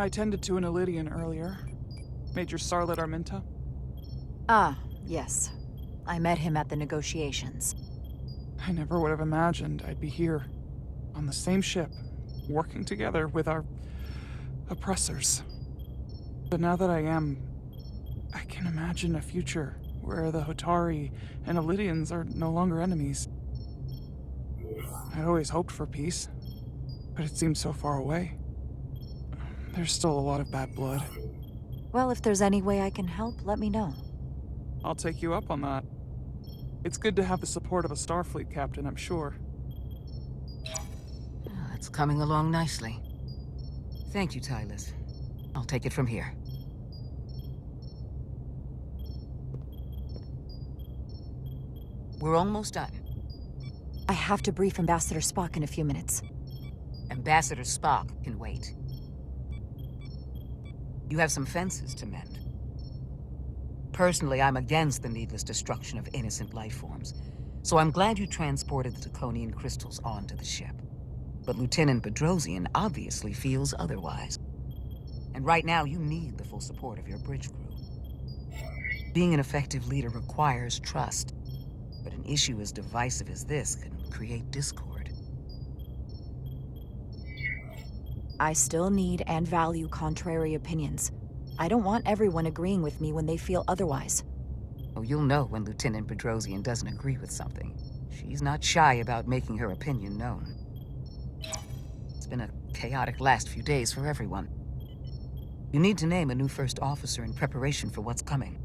I tended to an Elydian earlier. Major Sarlet Arminta. Ah, yes. I met him at the negotiations. I never would have imagined I'd be here, on the same ship, working together with our oppressors. But now that I am, I can imagine a future where the Hotari and Elydians are no longer enemies. I'd always hoped for peace, but it seems so far away. There's still a lot of bad blood. Well, if there's any way I can help, let me know. I'll take you up on that. It's good to have the support of a Starfleet captain, I'm sure. It's coming along nicely. Thank you, Tylus. I'll take it from here. We're almost done. I have to brief Ambassador Spock in a few minutes. Ambassador Spock can wait. You have some fences to mend. Personally, I'm against the needless destruction of innocent life forms, so I'm glad you transported the Draconian crystals onto the ship. But Lieutenant Bedrosian obviously feels otherwise. And right now, you need the full support of your bridge crew. Being an effective leader requires trust, but an issue as divisive as this can create discord. I still need and value contrary opinions. I don't want everyone agreeing with me when they feel otherwise. Oh, you'll know when Lieutenant Bedrosian doesn't agree with something. She's not shy about making her opinion known. It's been a chaotic last few days for everyone. You need to name a new first officer in preparation for what's coming.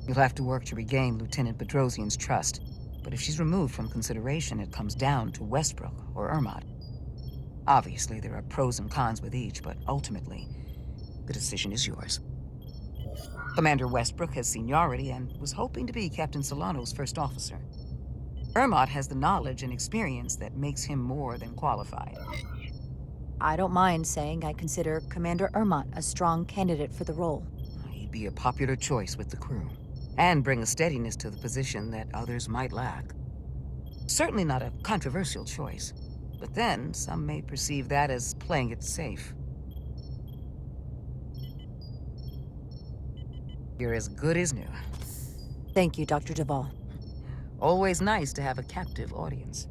You'll have to work to regain Lieutenant Bedrosian's trust, but if she's removed from consideration, it comes down to Westbrook or Ermot. Obviously, there are pros and cons with each, but ultimately, the decision is yours. Commander Westbrook has seniority and was hoping to be Captain Solano's first officer. Ermot has the knowledge and experience that makes him more than qualified. I don't mind saying I consider Commander Ermot a strong candidate for the role. He'd be a popular choice with the crew, and bring a steadiness to the position that others might lack. Certainly not a controversial choice, but then some may perceive that as playing it safe. You're as good as new. Thank you, Dr. Duvall. Always nice to have a captive audience.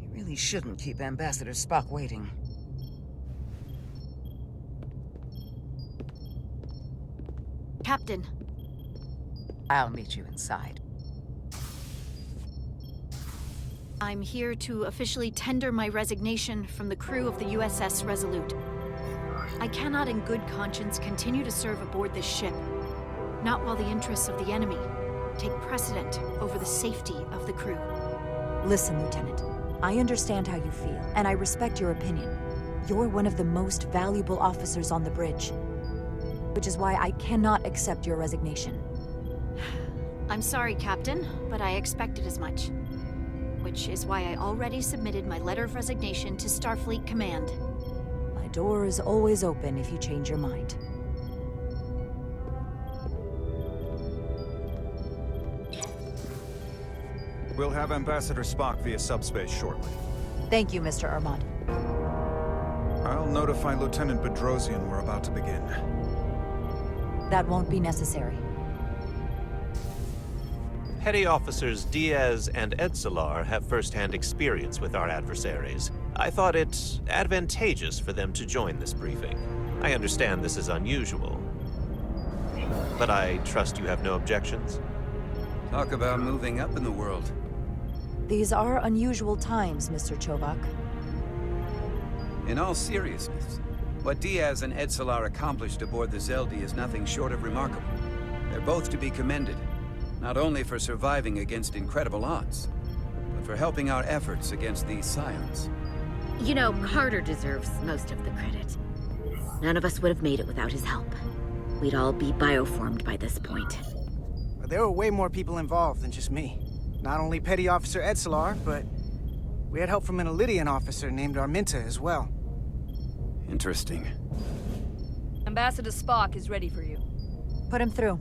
You really shouldn't keep Ambassador Spock waiting. Captain. I'll meet you inside. I'm here to officially tender my resignation from the crew of the USS Resolute. I cannot in good conscience continue to serve aboard this ship, not while the interests of the enemy take precedent over the safety of the crew. Listen, Lieutenant. I understand how you feel, and I respect your opinion. You're one of the most valuable officers on the bridge, which is why I cannot accept your resignation. I'm sorry, Captain, but I expected as much. Which is why I already submitted my letter of resignation to Starfleet Command. My door is always open if you change your mind. We'll have Ambassador Spock via subspace shortly. Thank you, Mr. Ermot. I'll notify Lieutenant Bedrosian we're about to begin. That won't be necessary. Petty Officers Diaz and Edsalar have first-hand experience with our adversaries. I thought it advantageous for them to join this briefing. I understand this is unusual, but I trust you have no objections? Talk about moving up in the world. These are unusual times, Mr. Chovak. In all seriousness, what Diaz and Edsalar accomplished aboard the Zeldi is nothing short of remarkable. They're both to be commended, not only for surviving against incredible odds, but for helping our efforts against these scions. You know, Carter deserves most of the credit. None of us would have made it without his help. We'd all be bioformed by this point. There were way more people involved than just me. Not only Petty Officer Edsalar, but we had help from an Elydian officer named Arminta as well. Interesting. Ambassador Spock is ready for you. Put him through.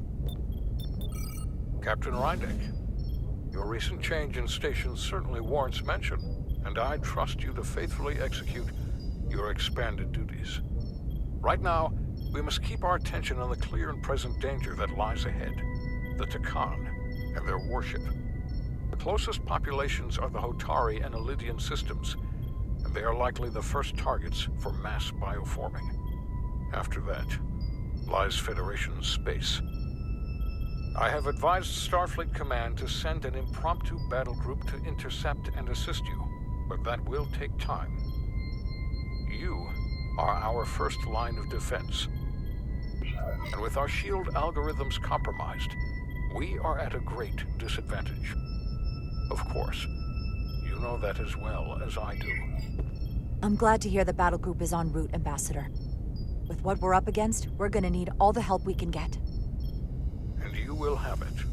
Captain Reindeck, your recent change in station certainly warrants mention, and I trust you to faithfully execute your expanded duties. Right now, we must keep our attention on the clear and present danger that lies ahead. The Takan and their warship. The closest populations are the Hotari and Elydian systems, and they are likely the first targets for mass bioforming. After that, lies Federation space. I have advised Starfleet Command to send an impromptu battle group to intercept and assist you, but that will take time. You are our first line of defense. And with our shield algorithms compromised, we are at a great disadvantage. Of course, you know that as well as I do. I'm glad to hear the battle group is en route, Ambassador. With what we're up against, we're gonna need all the help we can get. And you will have it.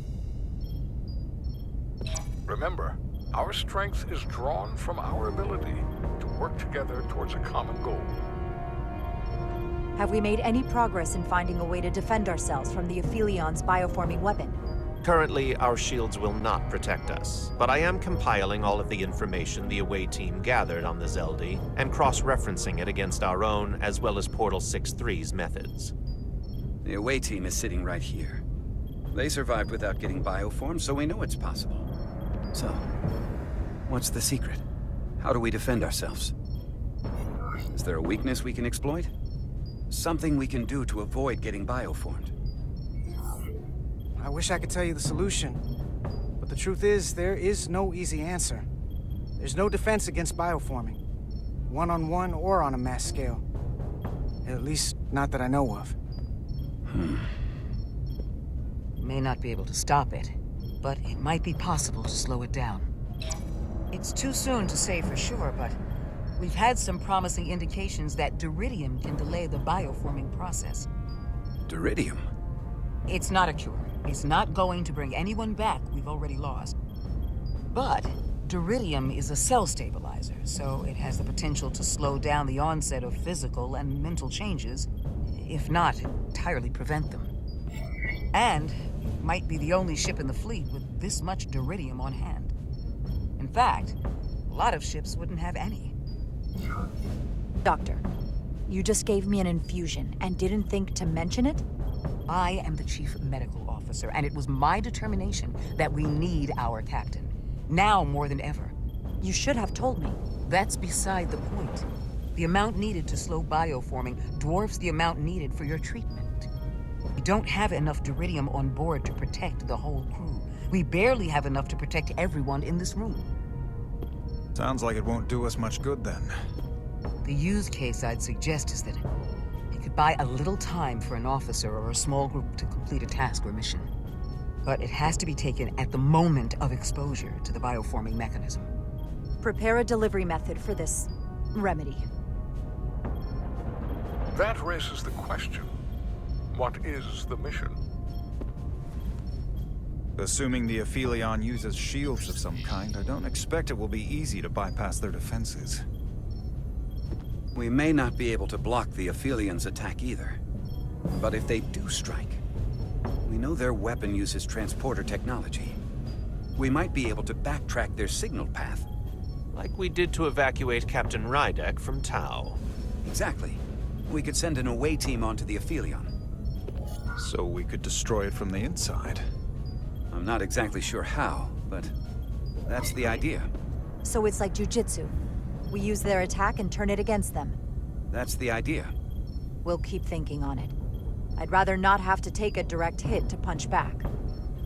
Remember, our strength is drawn from our ability to work together towards a common goal. Have we made any progress in finding a way to defend ourselves from the Aphelion's bioforming weapon? Currently, our shields will not protect us, but I am compiling all of the information the away team gathered on the Zeldi and cross-referencing it against our own as well as Portal 6-3's methods. The away team is sitting right here. They survived without getting bioformed, so we know it's possible. So, what's the secret? How do we defend ourselves? Is there a weakness we can exploit? Something we can do to avoid getting bioformed? I wish I could tell you the solution, but the truth is, there is no easy answer. There's no defense against bioforming, one-on-one or on a mass scale. At least, not that I know of. May not be able to stop it, but it might be possible to slow it down. It's too soon to say for sure, but we've had some promising indications that Duridium can delay the bioforming process. Duridium? It's not a cure. It's not going to bring anyone back we've already lost. But Duridium is a cell stabilizer, so it has the potential to slow down the onset of physical and mental changes, if not entirely prevent them. And might be the only ship in the fleet with this much Duridium on hand. In fact, a lot of ships wouldn't have any. Doctor, you just gave me an infusion and didn't think to mention it? I am the chief medical officer, and it was my determination that we need our captain. Now more than ever. You should have told me. That's beside the point. The amount needed to slow bioforming dwarfs the amount needed for your treatment. We don't have enough Duridium on board to protect the whole crew. We barely have enough to protect everyone in this room. Sounds like it won't do us much good then. The use case I'd suggest is that it could buy a little time for an officer or a small group to complete a task or mission. But it has to be taken at the moment of exposure to the bioforming mechanism. Prepare a delivery method for this remedy. That raises the question. What is the mission? Assuming the Aphelion uses shields of some kind, I don't expect it will be easy to bypass their defenses. We may not be able to block the Aphelion's attack either. But if they do strike, we know their weapon uses transporter technology. We might be able to backtrack their signal path. Like we did to evacuate Captain Rydek from Tau. Exactly. We could send an away team onto the Aphelion. So we could destroy it from the inside. I'm not exactly sure how, but that's the idea. So it's like jujitsu. We use their attack and turn it against them. That's the idea. We'll keep thinking on it. I'd rather not have to take a direct hit to punch back.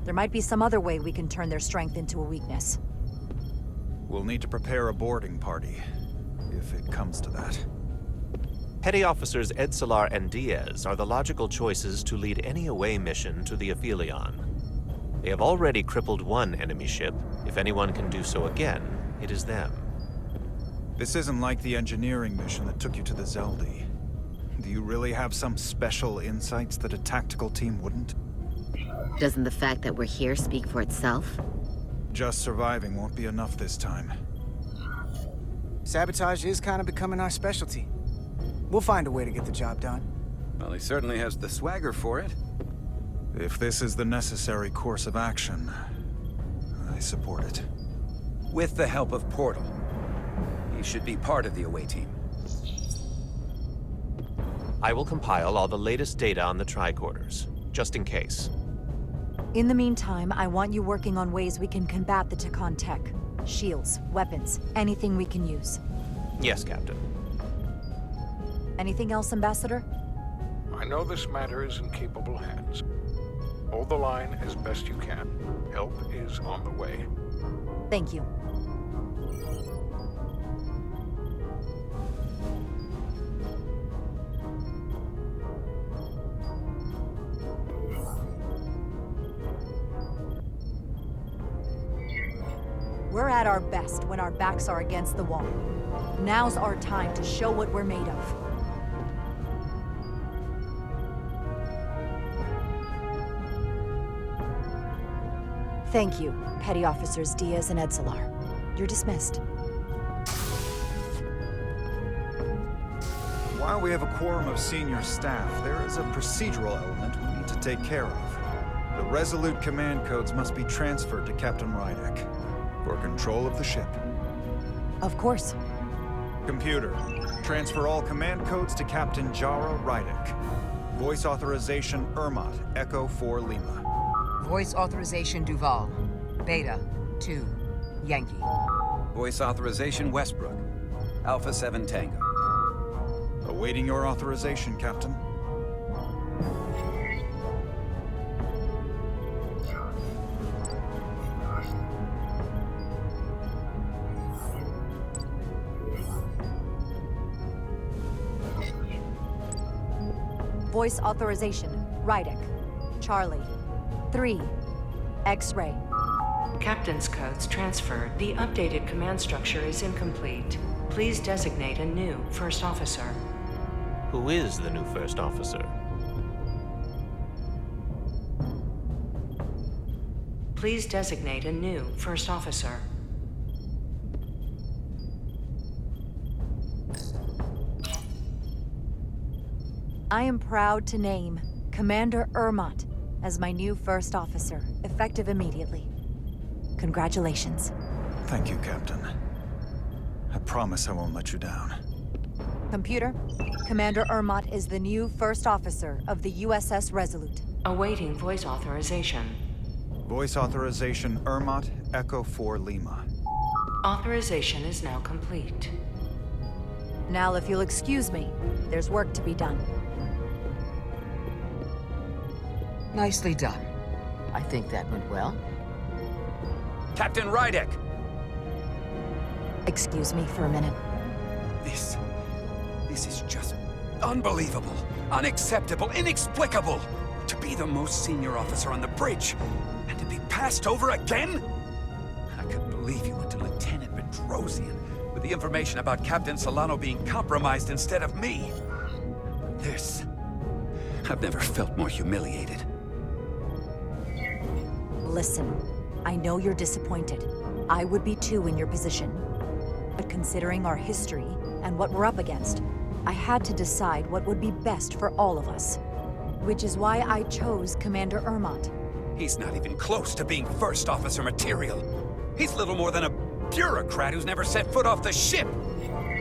There might be some other way we can turn their strength into a weakness. We'll need to prepare a boarding party, if it comes to that. Petty Officers Edsalar and Diaz are the logical choices to lead any away mission to the Aphelion. They have already crippled one enemy ship. If anyone can do so again, it is them. This isn't like the engineering mission that took you to the Zeldi. Do you really have some special insights that a tactical team wouldn't? Doesn't the fact that we're here speak for itself? Just surviving won't be enough this time. Sabotage is kind of becoming our specialty. We'll find a way to get the job done. Well, he certainly has the swagger for it. If this is the necessary course of action, I support it. With the help of Portal. He should be part of the away team. I will compile all the latest data on the tricorders, just in case. In the meantime, I want you working on ways we can combat the Takan tech. Shields, weapons, anything we can use. Yes, Captain. Anything else, Ambassador? I know this matter is in capable hands. Hold the line as best you can. Help is on the way. Thank you. We're at our best when our backs are against the wall. Now's our time to show what we're made of. Thank you, Petty Officers Diaz and Edsalar. You're dismissed. While we have a quorum of senior staff, there is a procedural element we need to take care of. The Resolute command codes must be transferred to Captain Rydek for control of the ship. Of course. Computer, transfer all command codes to Captain Jara Rydek. Voice authorization Ermot, Echo 4 Lima. Voice authorization Duval. Beta 2 Yankee. Voice authorization Westbrook. Alpha 7 Tango. Awaiting your authorization, Captain. Voice authorization, Rydek. Charlie. 3. X-ray. Captain's codes transferred. The updated command structure is incomplete. Please designate a new first officer. Who is the new first officer? Please designate a new first officer. I am proud to name Commander Ermot as my new first officer, effective immediately. Congratulations. Thank you, Captain. I promise I won't let you down. Computer, Commander Ermot is the new first officer of the USS Resolute. Awaiting voice authorization. Voice authorization Ermot, Echo 4 Lima. Authorization is now complete. Now, if you'll excuse me, there's work to be done. Nicely done. I think that went well. Captain Rydek! Excuse me for a minute. This is just unbelievable, unacceptable, inexplicable. To be the most senior officer on the bridge, and to be passed over again? I couldn't believe you went to Lieutenant Bedrosian with the information about Captain Solano being compromised instead of me. I've never felt more humiliated. Listen, I know you're disappointed. I would be too in your position. But considering our history and what we're up against, I had to decide what would be best for all of us. Which is why I chose Commander Ermot. He's not even close to being first officer material. He's little more than a bureaucrat who's never set foot off the ship.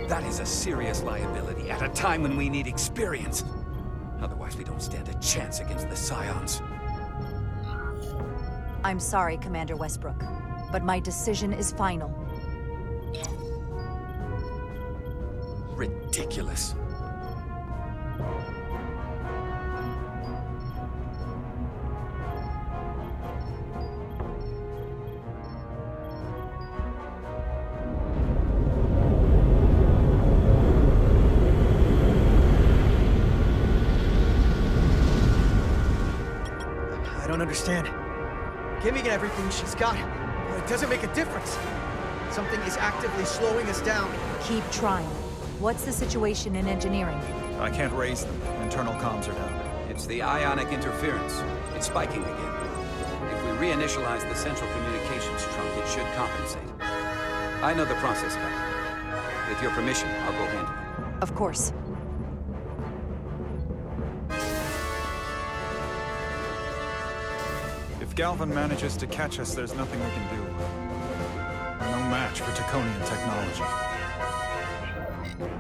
That is a serious liability at a time when we need experience. Otherwise, we don't stand a chance against the Scions. I'm sorry, Commander Westbrook, but my decision is final. Ridiculous. I don't understand. Giving everything she's got, it doesn't make a difference. Something is actively slowing us down. Keep trying. What's the situation in engineering? I can't raise them. Internal comms are down. It's the ionic interference. It's spiking again. If we reinitialize the central communications trunk, it should compensate. I know the process, Captain. With your permission, I'll go handle it. Of course. If Galvin manages to catch us, there's nothing we can do. We're no match for Taconian technology.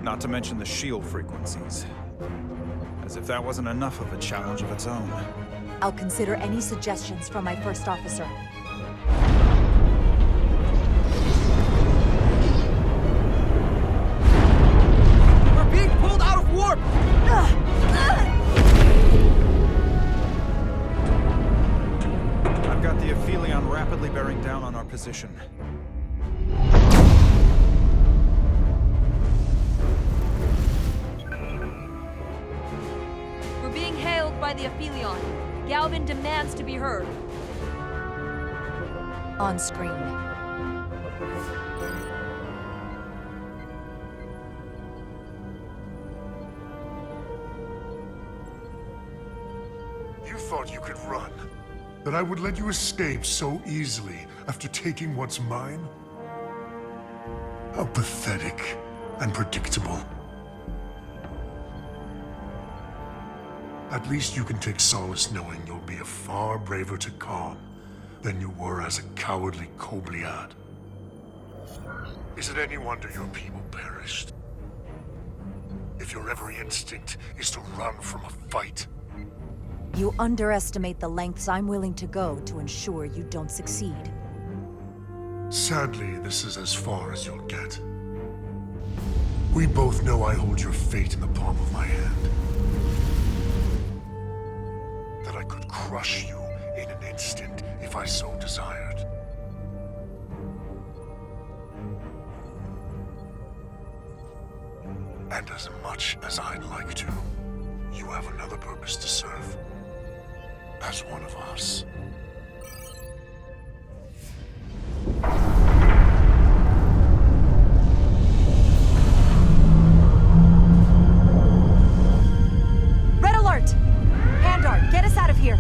Not to mention the shield frequencies. As if that wasn't enough of a challenge of its own. I'll consider any suggestions from my first officer. We're being pulled out of warp! I've got the Aphelion rapidly bearing down on our position. We're being hailed by the Aphelion. Galvin demands to be heard. On screen. You thought you could run? That I would let you escape so easily after taking what's mine? How pathetic and predictable. At least you can take solace knowing you'll be a far braver Takan than you were as a cowardly Kobliad. Is it any wonder your people perished? If your every instinct is to run from a fight. You underestimate the lengths I'm willing to go to ensure you don't succeed. Sadly, this is as far as you'll get. We both know I hold your fate in the palm of my hand. That I could crush you in an instant if I so desired. And as much as I'd like to, you have another purpose to serve. As one of us. Red alert! Handar, get us out of here!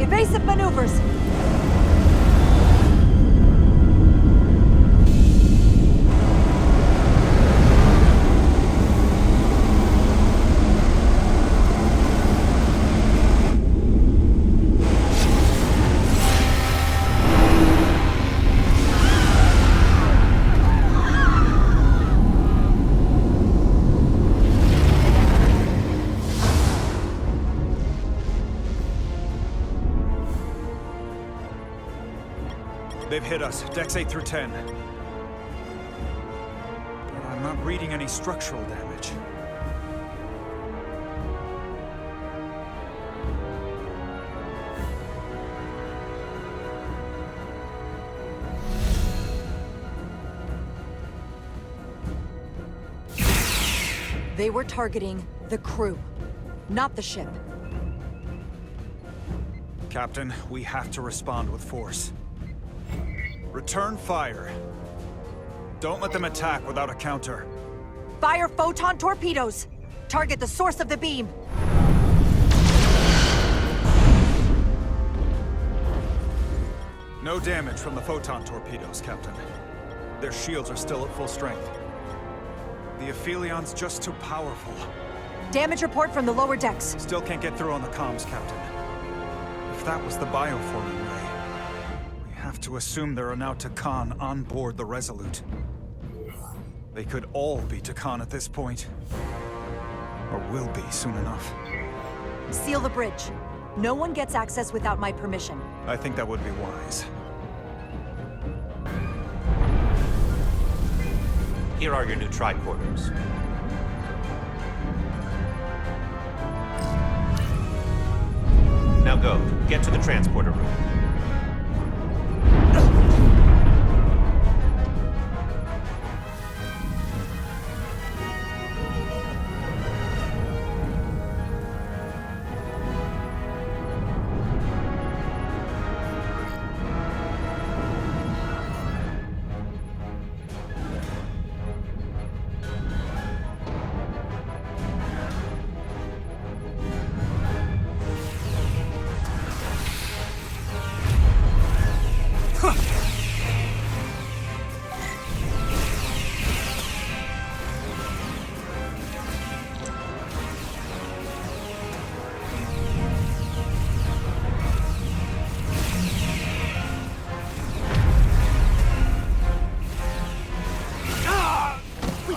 Evasive maneuvers! They've hit us, Dex 8 through 10. But I'm not reading any structural damage. They were targeting the crew, not the ship. Captain, we have to respond with force. Return fire. Don't let them attack without a counter. Fire photon torpedoes! Target the source of the beam! No damage from the photon torpedoes, Captain. Their shields are still at full strength. The Aphelion's just too powerful. Damage report from the lower decks. Still can't get through on the comms, Captain. If that was the bioforming ray, we have to assume there are now Takan on board the Resolute. They could all be Takan at this point. Or will be soon enough. Seal the bridge. No one gets access without my permission. I think that would be wise. Here are your new tricorders. Now go. Get to the transporter room.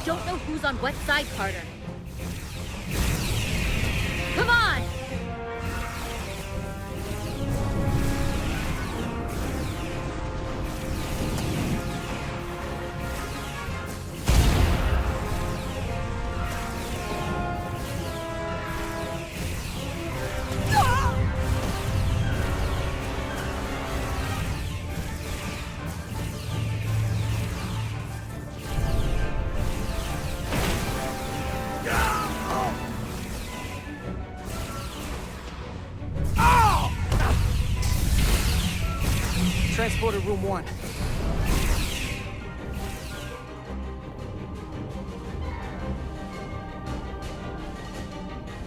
don't know who's on what side, Carter. Come on! Transporter room 1.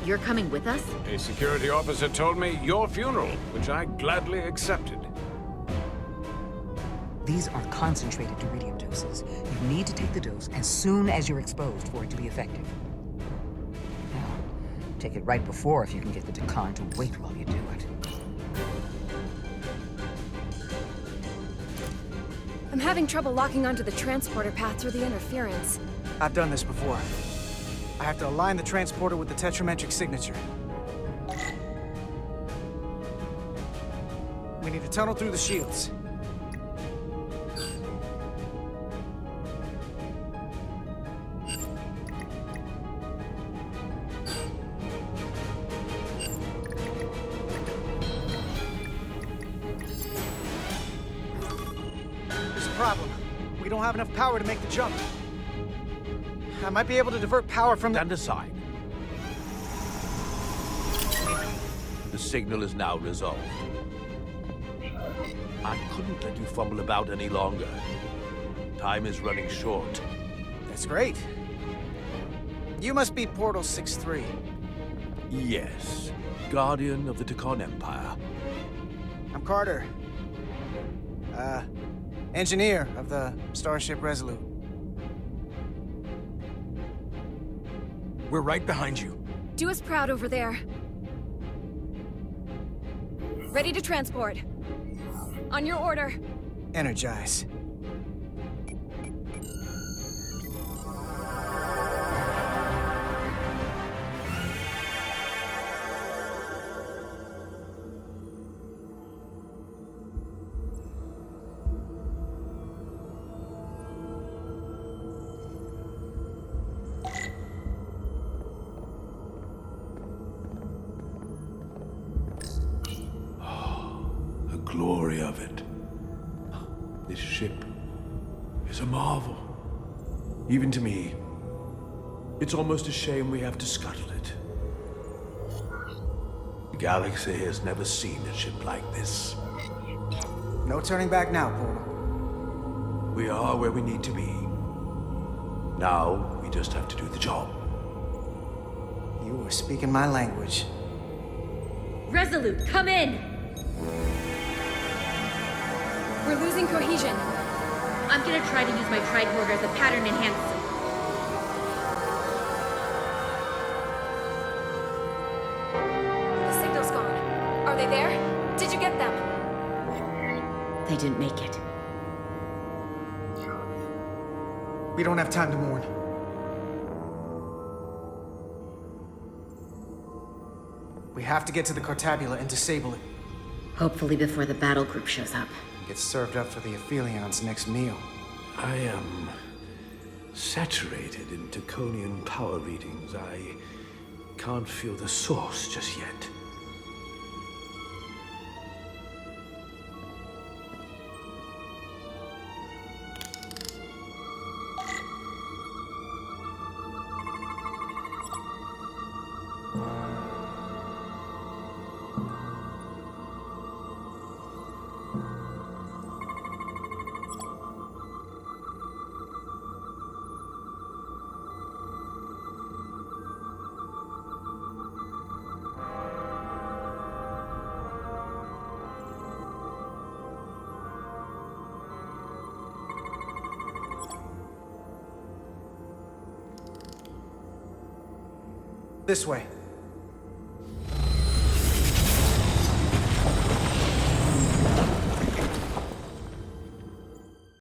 You're coming with us? A security officer told me your funeral, which I gladly accepted. These are concentrated iridium doses. You need to take the dose as soon as you're exposed for it to be effective. Now, take it right before if you can get the Takan to wait while you do it. I'm having trouble locking onto the transporter path through the interference. I've done this before. I have to align the transporter with the tetrametric signature. We need to tunnel through the shields. Problem. We don't have enough power to make the jump. I might be able to divert power from the... Stand aside. The signal is now resolved. I couldn't let you fumble about any longer. Time is running short. That's great. You must be Portal 6-3. Yes. Guardian of the Takan Empire. I'm Carter. Engineer of the Starship Resolute. We're right behind you. Do us proud over there. Ready to transport. On your order. Energize. Glory of it. This ship is a marvel. Even to me. It's almost a shame we have to scuttle it. The galaxy has never seen a ship like this. No turning back now, Portal. We are where we need to be. Now, we just have to do the job. You were speaking my language. Resolute, come in! We're losing cohesion. I'm gonna try to use my tricorder as a pattern enhancer. The signal's gone. Are they there? Did you get them? They didn't make it. We don't have time to mourn. We have to get to the Cartabula and disable it. Hopefully before the battle group shows up. Get served up for the Aphelions' next meal. I am saturated in Taconian power readings. I can't feel the source just yet. This way.